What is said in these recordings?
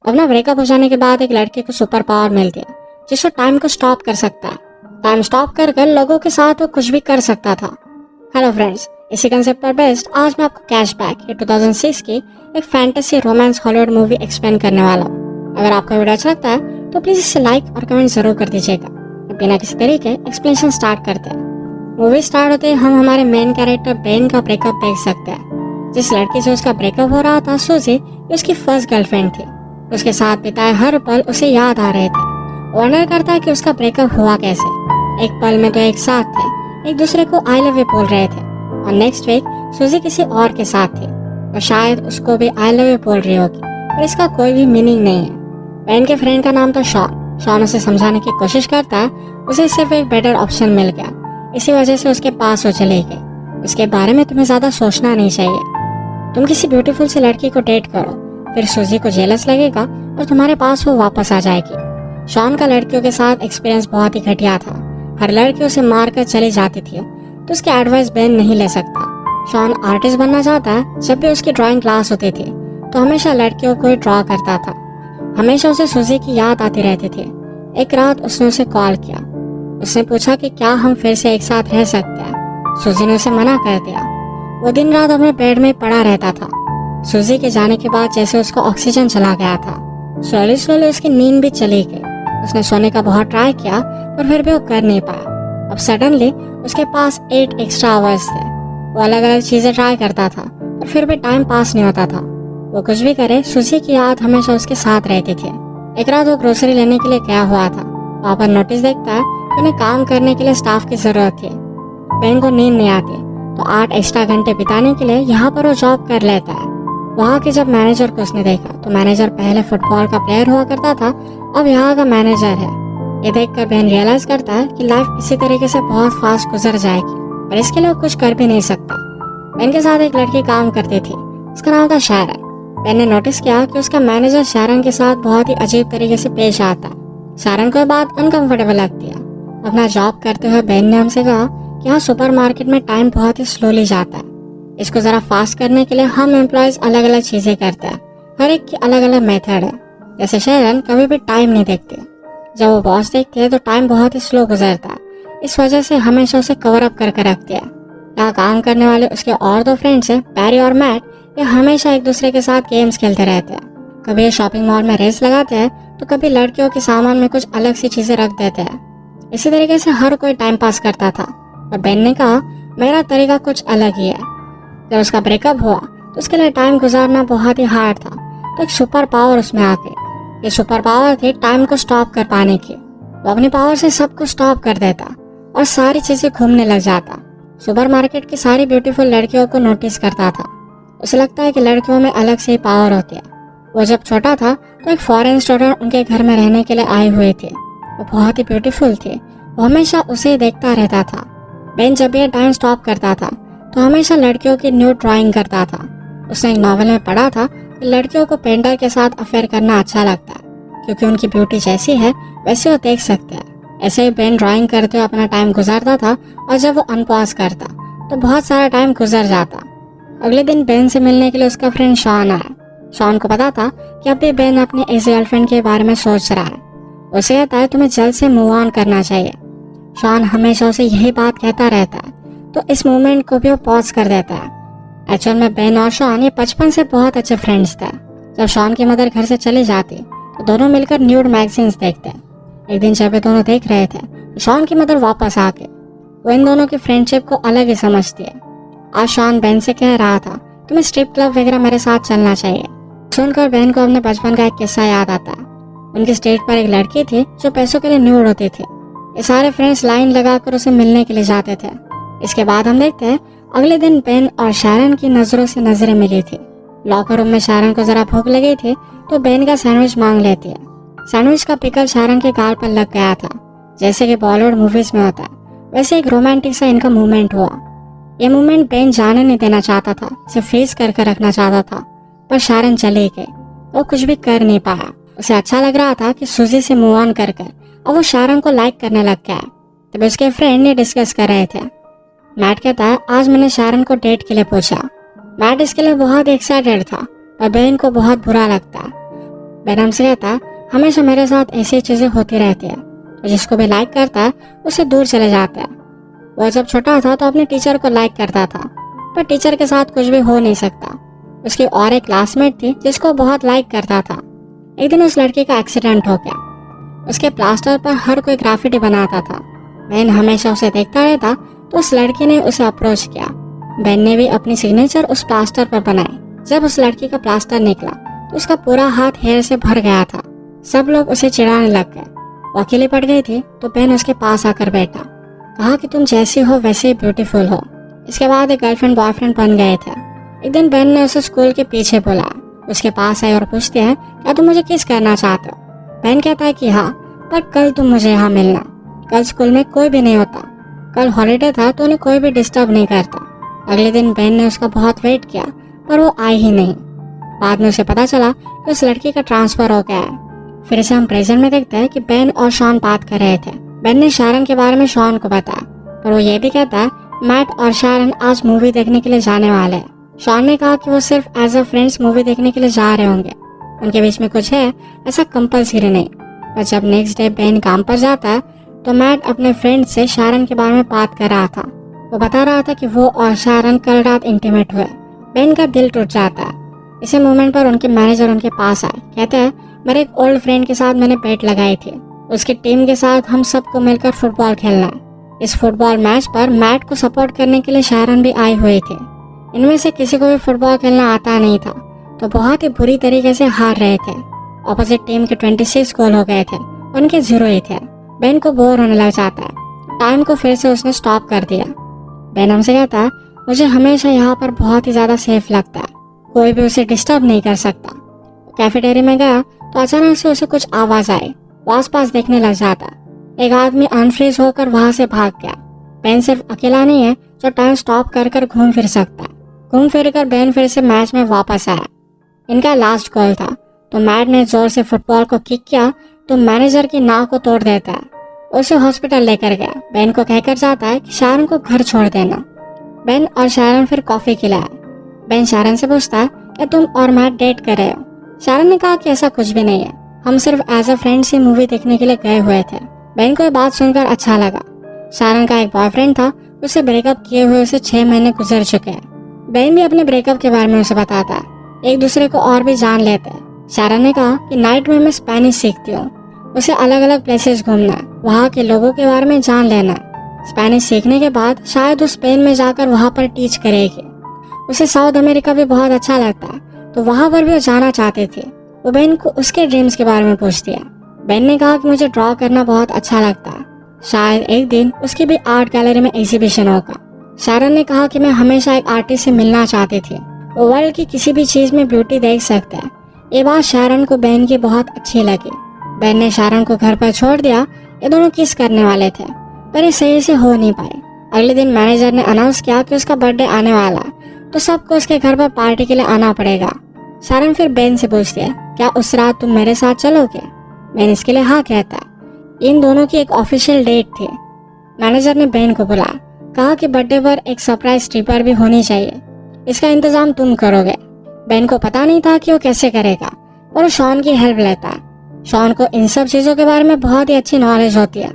अपना ब्रेकअप हो जाने के बाद एक लड़के को सुपर पावर मिल गया जिसको टाइम को स्टॉप कर सकता है। टाइम स्टॉप कर लोगों के साथ वो कुछ भी कर सकता था। हेलो फ्रेंड्स, इसी कंसेप्ट पर बेस्ड आज मैं आपको कैशबैक ये 2006 की एक fantasy romance Hollywood movie explain करने वाला हूँ। अगर आपको वीडियो अच्छा लगता है तो प्लीज इसे लाइक और कमेंट जरूर कर दीजिएगा। बिना किसी तरीके एक्सप्लेनेशन स्टार्ट करते हैं। मूवी स्टार्ट होते ही हम हमारे मेन कैरेक्टर बेन का ब्रेकअप देख सकते हैं। जिस लड़की से उसका ब्रेकअप हो रहा था सूजी उसकी फर्स्ट गर्लफ्रेंड थी। उसके साथ बिताए हर पल उसे याद आ रहे थे। वंडर करता है कि उसका ब्रेकअप हुआ कैसे। एक पल में तो एक साथ थे, एक दूसरे को आई लव यू बोल रहे थे और नेक्स्ट वीक सूजी किसी और के साथ थी और शायद उसको भी आई लव यू बोल रही होगी, पर इसका कोई भी मीनिंग नहीं है। बेन के फ्रेंड का नाम था शॉन। शॉन उसे समझाने की कोशिश करता है, उसे सिर्फ एक बेटर ऑप्शन मिल गया, इसी वजह से उसके पास वो चली गई। उसके बारे में तुम्हें ज्यादा सोचना नहीं चाहिए। तुम किसी ब्यूटीफुल सी लड़की को डेट करो, फिर सूजी को जेलस लगेगा और तुम्हारे पास वो वापस आ जाएगी। शॉन का लड़कियों के साथ एक्सपीरियंस बहुत ही घटिया था। हर लड़की उसे मार कर चली जाती थी, तो उसकी एडवाइस बेन नहीं ले सकता। शॉन आर्टिस्ट बनना चाहता है। जब भी उसकी ड्राइंग क्लास होती थी तो हमेशा लड़कियों को ही ड्रॉ करता था। हमेशा उसे सूजी की याद आती रहती थी। एक रात उसने उसे कॉल किया। उसने पूछा कि क्या हम फिर से एक साथ रह सकते हैं। सूजी ने उसे मना कर दिया। वो दिन रात अपने बेड में पड़ा रहता था। सूजी के जाने के बाद जैसे उसको ऑक्सीजन चला गया था। स्लोली स्लोली उसकी नींद भी चली गई। उसने सोने का बहुत ट्राई किया पर फिर भी वो कर नहीं पाया। अब सडनली उसके पास 8 एक्स्ट्रा आवर्स थे। वो अलग अलग चीजें ट्राई करता था पर फिर भी टाइम पास नहीं होता था। वो कुछ भी करे सूजी की याद हमेशा उसके साथ रहती थी। एक रात वो ग्रोसरी लेने के लिए गया हुआ था। वहाँ पर नोटिस देखता है कि उन्हें काम करने के लिए स्टाफ की जरूरत थी। बेन को नींद नहीं आती तो 8 एक्स्ट्रा घंटे बिताने के लिए यहाँ पर वो जॉब कर लेता है। वहाँ के जब मैनेजर को उसने देखा तो मैनेजर पहले फुटबॉल का प्लेयर हुआ करता था, अब यहाँ का मैनेजर है। ये देखकर बेन रियलाइज करता है कि लाइफ इसी तरीके से बहुत फास्ट गुजर जाएगी, पर इसके लिए वो कुछ कर भी नहीं सकता। बेन के साथ एक लड़की काम करती थी, उसका नाम था शैरन। बेन ने नोटिस किया कि उसका मैनेजर शैरन के साथ बहुत ही अजीब तरीके से पेश आता है। शैरन को बात अनकंफर्टेबल लगती है। अपना जॉब करते हुए बेन ने हमसे कहा कि यहाँ सुपरमार्केट में टाइम बहुत ही स्लोली जाता है। इसको जरा फास्ट करने के लिए हम एम्प्लॉयज अलग अलग चीजें करते हैं। हर एक की अलग अलग मेथड है। जैसे शैरन कभी भी टाइम नहीं देखते, जब वो बॉस देखते हैं तो टाइम बहुत ही स्लो गुजरता है। इस वजह से हमेशा उसे कवर अप करके रखते हैं। यहाँ काम करने वाले उसके और 2 फ्रेंड्स हैं, पैरी और मैट। ये हमेशा एक दूसरे के साथ गेम्स खेलते रहते हैं। कभी ये शॉपिंग मॉल में रेस लगाते हैं तो कभी लड़कियों के सामान में कुछ अलग सी चीजें रख देते हैं। इसी तरीके से हर कोई टाइम पास करता था। और बेन ने कहा मेरा तरीका कुछ अलग ही है। जब उसका ब्रेकअप हुआ तो उसके लिए टाइम गुजारना बहुत ही हार्ड था, तो एक सुपर पावर उसमें आ गई। ये सुपर पावर थी टाइम को स्टॉप कर पाने की। वो अपनी पावर से सब कुछ स्टॉप कर देता और सारी चीजें घूमने लग जाता। सुपरमार्केट की सारी ब्यूटीफुल लड़कियों को नोटिस करता था। उसे लगता है कि लड़कियों में अलग से पावर होती है। वो जब छोटा था तो एक फॉरेन स्टूडेंट उनके घर में रहने के लिए आए हुए थे। वो बहुत ही ब्यूटीफुल थे। वो हमेशा उसे देखता रहता था। बेन जब ये टाइम स्टॉप करता था तो हमेशा लड़कियों की न्यू ड्राइंग करता था। उसने एक नॉवेल में पढ़ा था कि लड़कियों को पेंटर के साथ अफेयर करना अच्छा लगता है, क्योंकि उनकी ब्यूटी जैसी है वैसे वो देख सकते हैं। ऐसे ही बेन ड्राइंग करते हुए अपना टाइम गुजारता था और जब वो अनपॉज करता तो बहुत सारा टाइम गुजर जाता। अगले दिन बेन से मिलने के लिए उसका फ्रेंड शॉन आया। शॉन को पता था कि अब भी बेन अपनी एक्स गर्लफ्रेंड के बारे में सोच रहा है। उसे कहता है तुम्हें जल्द से मूव ऑन करना चाहिए। शॉन हमेशा उसे यही बात कहता रहता है, तो इस मोमेंट को भी वो पॉज कर देता है। एक्चुअल में बेन और शॉन ये बचपन से बहुत अच्छे फ्रेंड्स थे। जब शॉन की मदर घर से चली जाती तो दोनों मिलकर न्यूड मैगजीन्स देखते। एक दिन जब ये दोनों देख रहे थे तो शॉन की मदर वापस आ गई। वो इन दोनों की फ्रेंडशिप को अलग ही समझती है। आज शॉन बेन से कह रहा था तुम्हें स्ट्रिप क्लब वगैरह मेरे साथ चलना चाहिए। सुनकर बेन को अपने बचपन का एक किस्सा याद आता है। उनकी स्ट्रीट पर एक लड़की थी जो पैसों के लिए न्यूड होती थी। ये सारे फ्रेंड्स लाइन लगाकर उसे मिलने के लिए जाते थे। इसके बाद हम देखते हैं अगले दिन बेन और शैरन की नजरों से नजरें मिली थी। लॉकर रूम में शैरन को जरा भूख लगी थी तो बेन का सैंडविच मांग लेती है। सैंडविच का पिकल शैरन के गाल पर लग गया था। जैसे कि बॉलीवुड मूवीज में होता है वैसे एक रोमांटिक सा इनका मूवमेंट हुआ। ये मूवमेंट बेन जाने नहीं देना चाहता था, इसे फ्रीज करके रखना चाहता था, पर शैरन चली गई। वो कुछ भी कर नहीं पाया। उसे अच्छा लग रहा था कि सूजी से मूव ऑन कर और वो शैरन को लाइक करने लग गया। तभी उसके फ्रेंड ने डिस्कस कर रहे थे। मैट कहता है आज मैंने शैरन को डेट के लिए पूछा। मैट इसके लिए बहुत एक्साइटेड था पर बेन को बहुत बुरा लगता है। बेन हमसे कहता, हमेशा मेरे साथ ऐसी चीजें होती रहती है, तो जिसको भी लाइक करता है उससे दूर चले जाता है। वो जब छोटा था तो अपने टीचर को लाइक करता था, पर टीचर के साथ कुछ भी हो नहीं सकता। उसकी और एक क्लासमेट थी जिसको बहुत लाइक करता था। एक दिन उस लड़की का एक्सीडेंट हो गया। उसके प्लास्टर पर हर कोई ग्राफिटी बनाता था। बेन हमेशा उसे देखता रहता, तो उस लड़की ने उसे अप्रोच किया। बेन ने भी अपनी सिग्नेचर उस प्लास्टर पर बनाई। जब उस लड़की का प्लास्टर निकला तो उसका पूरा हाथ हेयर से भर गया था। सब लोग उसे चिढ़ाने लग गए। वो अकेली पड़ गई थी, तो बेन उसके पास आकर बैठा, कहा कि तुम जैसी हो वैसे ही ब्यूटीफुल हो। इसके बाद एक गर्लफ्रेंड बॉयफ्रेंड बन गए थे। एक दिन बेन ने उसे स्कूल के पीछे बुलाया, उसके पास आई और पूछती है, क्या तुम मुझे किस करना चाहते हो? बेन कहता है कि हाँ, पर कल तुम मुझे यहाँ मिलना। कल स्कूल में कोई भी नहीं होता। कल हॉलीडे था तो उन्हें कोई भी डिस्टर्ब नहीं करता। अगले दिन बेन ने उसका बहुत वेट किया, पर वो आई ही नहीं। बाद में उसे पता चला कि उस लड़की का ट्रांसफर हो गया है। फिर से हम प्रेजेंट में देखते हैं कि बेन और शॉन बात कर रहे थे। बेन ने शारन के बारे में शॉन को बताया, पर वो ये भी कहता है मैट और शारन आज मूवी देखने के लिए जाने वाले हैं। शॉन ने कहा कि वो सिर्फ एज अ फ्रेंड्स मूवी देखने के लिए जा रहे होंगे, उनके बीच में कुछ है ऐसा कंपल्सरी नहीं। पर जब नेक्स्ट डे बेन काम पर जाता है तो मैट अपने फ्रेंड से शारन के बारे में बात कर रहा था। वो बता रहा था कि वो और शारन कल रात इंटीमेट हुए। बेन का दिल टूट जाता है। इसी मोमेंट पर उनके मैनेजर उनके पास आए, कहते हैं मेरे एक ओल्ड फ्रेंड के साथ मैंने बेट लगाई थी, उसकी टीम के साथ हम सबको मिलकर फुटबॉल खेलना है। इस फुटबॉल मैच पर मैट को सपोर्ट करने के लिए शारन भी आई हुई थी। इनमें से किसी को भी फुटबॉल खेलना आता नहीं था, तो बहुत ही बुरी तरीके से हार रहे थे। ऑपोजिट टीम के 26 गोल हो गए थे, उनके 0 ही थे। बेन को बोर होने लग जाता है। टाइम को फिर से उसने स्टॉप कर दिया। बेन हमसे कहता है, मुझे हमेशा यहाँ पर बहुत ही ज्यादा सेफ लगता है, कोई भी उसे डिस्टर्ब नहीं कर सकता। कैफेटेरिया में गया तो अचानक से उसे कुछ आवाज आई। वो आसपास देखने लग जाता। एक आदमी अनफ्रीज होकर वहां से भाग गया। बेन सिर्फ अकेला नहीं है जो टाइम स्टॉप कर कर घूम फिर सकता है। घूम फिर कर बेन फिर से मैच में वापस आया। इनका लास्ट गोल था, तो मैट ने जोर से फुटबॉल को किक किया तो मैनेजर की नाक को तोड़ देता है। उसे हॉस्पिटल लेकर गया। बेन को कहकर जाता है कि शारन को घर छोड़ देना। बेन और शारन फिर कॉफी खिलाया। बेन शारन से पूछता है, क्या तुम और मैट डेट कर रहे हो? शारन ने कहा कि ऐसा कुछ भी नहीं है, हम सिर्फ एज अ फ्रेंड्स ही मूवी देखने के लिए गए हुए थे। बेन को ये बात सुनकर अच्छा लगा। शारन का एक बॉयफ्रेंड था, उससे ब्रेकअप किए हुए उसे 6 महीने गुजर चुके हैं। बेन भी अपने ब्रेकअप के बारे में उसे बताता है। एक दूसरे को और भी जान लेते हैं। शारन ने कहा कि नाइट में मैं स्पेनिश सीखती हूँ, उसे अलग अलग प्लेसेस घूमना है, वहाँ के लोगों के बारे में जान लेना है। स्पेनिश सीखने के बाद शायद वो स्पेन में जाकर वहाँ पर टीच करेगी। उसे साउथ अमेरिका भी बहुत अच्छा लगता है, तो वहाँ पर भी वो जाना चाहते थे। वो बेन को उसके ड्रीम्स के बारे में पूछती है। बेन ने कहा कि मुझे ड्रॉ करना बहुत अच्छा लगता है, शायद एक दिन उसकी भी आर्ट गैलरी में एग्जीबिशन होगा। शारन ने कहा कि मैं हमेशा एक आर्टिस्ट से मिलना चाहती थी, वो वर्ल्ड की किसी भी चीज में ब्यूटी देख सकता है। ये बात शारन को बेन की बहुत अच्छी लगी। बेन ने शारन को घर पर छोड़ दिया। ये दोनों किस करने वाले थे, पर ये सही से हो नहीं पाए। अगले दिन मैनेजर ने अनाउंस किया कि उसका बर्थडे आने वाला है, तो सबको उसके घर पर पार्टी के लिए आना पड़ेगा। शारन फिर बेन से पूछती है, क्या उस रात तुम मेरे साथ चलोगे? बेन इसके लिए हाँ कहता है। इन दोनों की एक ऑफिशियल डेट थी। मैनेजर ने बेन को बुलाया, कहा कि बर्थडे पर एक सरप्राइज स्ट्रिपर भी होनी चाहिए, इसका इंतजाम तुम करोगे। बेन को पता नहीं था कि वो कैसे करेगा, और वो शॉन की हेल्प लेता है। शॉन को इन सब चीजों के बारे में बहुत ही अच्छी नॉलेज होती है।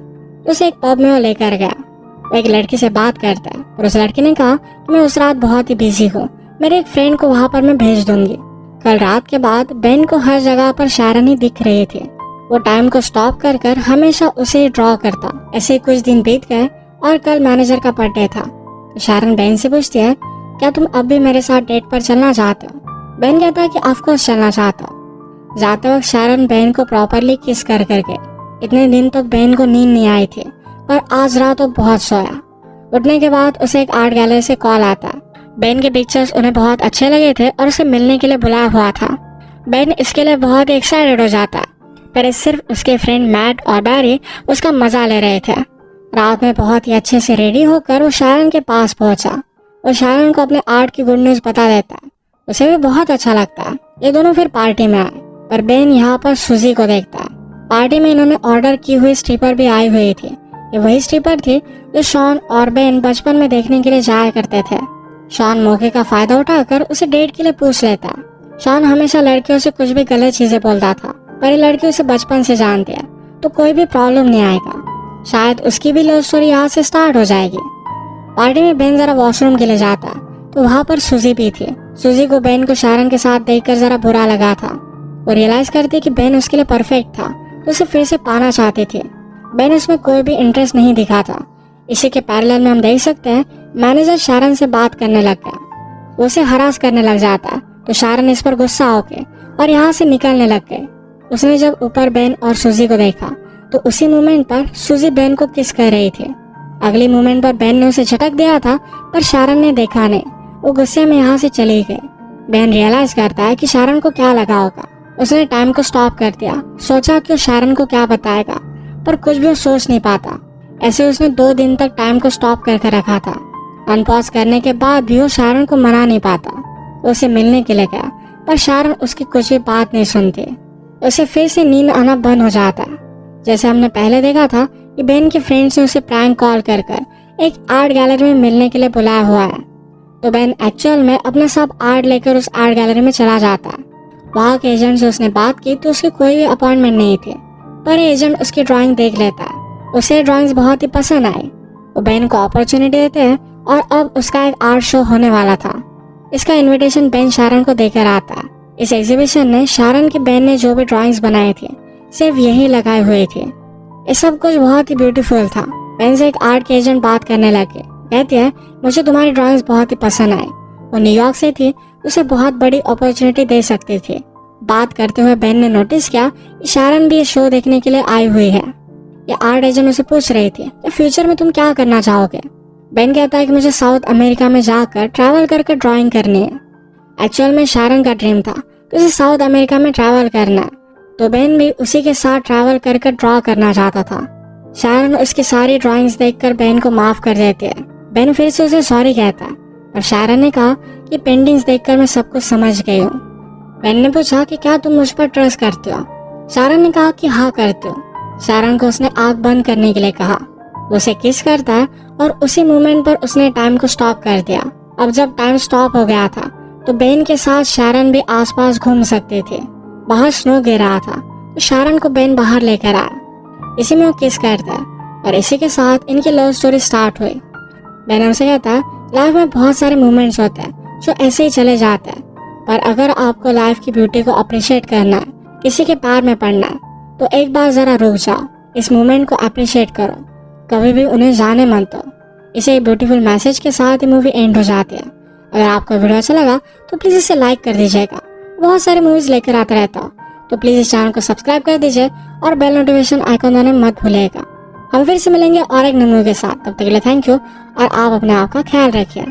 उसे एक पब में वो लेकर गया। वो एक लड़की से बात करता है, और उस लड़की ने कहा कि मैं उस रात बहुत ही बिजी हूँ, मेरे एक फ्रेंड को वहाँ पर मैं भेज दूंगी। कल रात के बाद बेन को हर जगह पर शारन ही दिख रही थी। वो टाइम को स्टॉप कर कर हमेशा उसे ड्रॉ करता। ऐसे कुछ दिन बीत गए और कल मैनेजर का बर्थडे था। शारन बेन से पूछती है, क्या तुम अब भी मेरे साथ डेट पर चलना चाहते हो? बेन कहता है कि ऑफकोर्स चलना चाहता हूँ। जाते वक्त शारन बेन को प्रॉपरली किस कर करके। इतने दिन तक बेन को नींद नहीं आई थी, पर आज रात वो बहुत सोया। उठने के बाद उसे एक आर्ट गैलरी से कॉल आता। बेन के पिक्चर्स उन्हें बहुत अच्छे लगे थे और उसे मिलने के लिए बुलाया हुआ था। बेन इसके लिए बहुत ही एक्साइटेड हो जाता, पर सिर्फ उसके फ्रेंड मैट और बैरी उसका मजा ले रहे थे। रात में बहुत ही अच्छे से रेडी होकर वो शारन के पास पहुंचा। वो शारन को अपने आर्ट की गुड न्यूज बता देता है। उसे भी बहुत अच्छा लगता है। ये दोनों फिर पार्टी में आए, पर बेन यहाँ पर सुजी को देखता है। पार्टी में इन्होंने ऑर्डर की हुई स्ट्रिपर भी आई हुई थी। ये वही स्ट्रिपर थी जो शॉन और बेन बचपन में देखने के लिए जाया करते थे। शॉन मौके का फायदा उठाकर उसे डेट के लिए पूछ लेता। शॉन हमेशा लड़कियों से कुछ भी गलत चीजें बोलता था, पर ये लड़की उसे बचपन से जानती है, तो कोई भी प्रॉब्लम नहीं आएगा। शायद उसकी भी लव स्टोरी यहाँ से स्टार्ट हो जाएगी। पार्टी में बेन जरा वॉशरूम के लिए जाता है, तो वहाँ पर सुजी भी थी। सुजी को बेन को शारन के साथ देखकर जरा बुरा लगा था। वो रियलाइज करती कि बेन उसके लिए परफेक्ट था, तो उसे फिर से पाना चाहती थी। बेन उसमें कोई भी इंटरेस्ट नहीं दिखा था। इसी के पैरेलल में हम देख सकते हैं मैनेजर शारन से बात करने लग गया। वो उसे हरास करने लग जाता है, तो शारन इस पर गुस्सा होके और यहाँ से निकलने लग गए। उसने जब ऊपर बेन और सुजी को देखा, तो उसी मोमेंट पर सुजी बेन को किस कर रही थी। अगली मोमेंट पर बेन ने उसे झटक दिया था, पर शारन ने देखा नहीं। वो गुस्से में यहाँ से चली गई। बेन रियलाइज करता है कि शारन को क्या लगा होगा। उसने टाइम को स्टॉप कर दिया, सोचा कि वो शारन को क्या बताएगा, पर कुछ भी वो सोच नहीं पाता। ऐसे उसने 2 दिन तक टाइम को स्टॉप करके रखा था। अनपॉज करने के बाद भी वो शारन को मना नहीं पाता। वो उसे मिलने के लिए गया, पर शारन उसकी कुछ भी बात नहीं सुनती। उसे फिर से नींद आना बंद हो जाता है। जैसे हमने पहले देखा था कि बेन के फ्रेंड्स ने उसे प्रैंक कॉल कर एक आर्ट गैलरी में मिलने के लिए बुलाया हुआ है, तो बेन एक्चुअल में अपना सब आर्ट लेकर उस आर्ट गैलरी में चला जाता है। वहाँ के एजेंट से उसने बात की, तो उसकी कोई भी अपॉइंटमेंट नहीं थी, पर एजेंट उसकी ड्राइंग देख लेता है। उसे ड्राइंग्स बहुत ही पसंद आई। वो बेन को अपॉर्चुनिटी देते हैं और अब उसका एक आर्ट शो होने वाला था। इसका इनविटेशन बेन शारन को देकर आता है। इस एग्जीबिशन ने शारन के बेन ने जो भी ड्राइंग्स बनाए थे सिर्फ यही लगाए हुए थे। ये सब कुछ बहुत ही ब्यूटीफुल था। बेन से एक आर्ट के एजेंट बात करने लगे। कहती है, मुझे तुम्हारी ड्राइंग्स बहुत ही पसंद आई। वो न्यूयॉर्क से थी, उसे बहुत बड़ी अपॉर्चुनिटी दे सकती थी। बात करते हुए बेन ने नोटिस किया कि शारन भी ये शो देखने के लिए आई हुई है। ये आर्ट एजेंट उसे पूछ रही थी कि फ्यूचर में तुम क्या करना चाहोगे। बेन कहता है कि मुझे साउथ अमेरिका में जाकर ट्रैवल करके ड्राइंग करनी है। एक्चुअल में शारन का ड्रीम था कि उसे साउथ अमेरिका में ट्रैवल करना है, तो बेन भी उसी के साथ ट्रैवल करके ड्रॉ करना चाहता था। शारन उसकी सारी ड्राइंग्स देखकर बेन को माफ कर देती है। बेन फिर से उसे सॉरी कहता है, और शारन ने कहा कि पेंटिंग्स देखकर मैं सब कुछ समझ गई हूँ। बेन ने पूछा कि क्या तुम मुझ पर ट्रस्ट करते हो। शारन ने कहा कि हाँ करते हो। शारन को उसने आंख बंद करने के लिए कहा। वो उसे किस करता है और उसी मोमेंट पर उसने टाइम को स्टॉप कर दिया। अब जब टाइम स्टॉप हो गया था, तो बेन के साथ शारन भी आसपास घूम सकते थे। बाहर स्नो गिर रहा था, तो शारन को बेन बाहर लेकर आया। इसी में वो किस करता है और इसी के साथ इनकी लव स्टोरी स्टार्ट हुई। बेन हमसे कहता है, लाइफ में बहुत सारे मोमेंट्स होते हैं जो ऐसे ही चले जाते हैं, पर अगर आपको लाइफ की ब्यूटी को अप्रिशिएट करना है, किसी के पैर में पड़ना है, तो एक बार जरा रुक जाओ, इस मोमेंट को अप्रिशिएट करो, कभी भी उन्हें जाने मत दो। इसे ब्यूटीफुल मैसेज के साथ ही मूवी एंड हो जाती है। अगर आपको वीडियो अच्छा लगा तो प्लीज इसे लाइक कर दीजिएगा। बहुत सारे मूवीज लेकर आता रहता हूँ, तो प्लीज इस चैनल को सब्सक्राइब कर दीजिए और बेल नोटिफिकेशन आइकन दबाना मत भूलिएगा। हम फिर से मिलेंगे और एक नई मूवी के साथ। तब तक के लिए थैंक यू और आप अपने आप का ख्याल रखिए।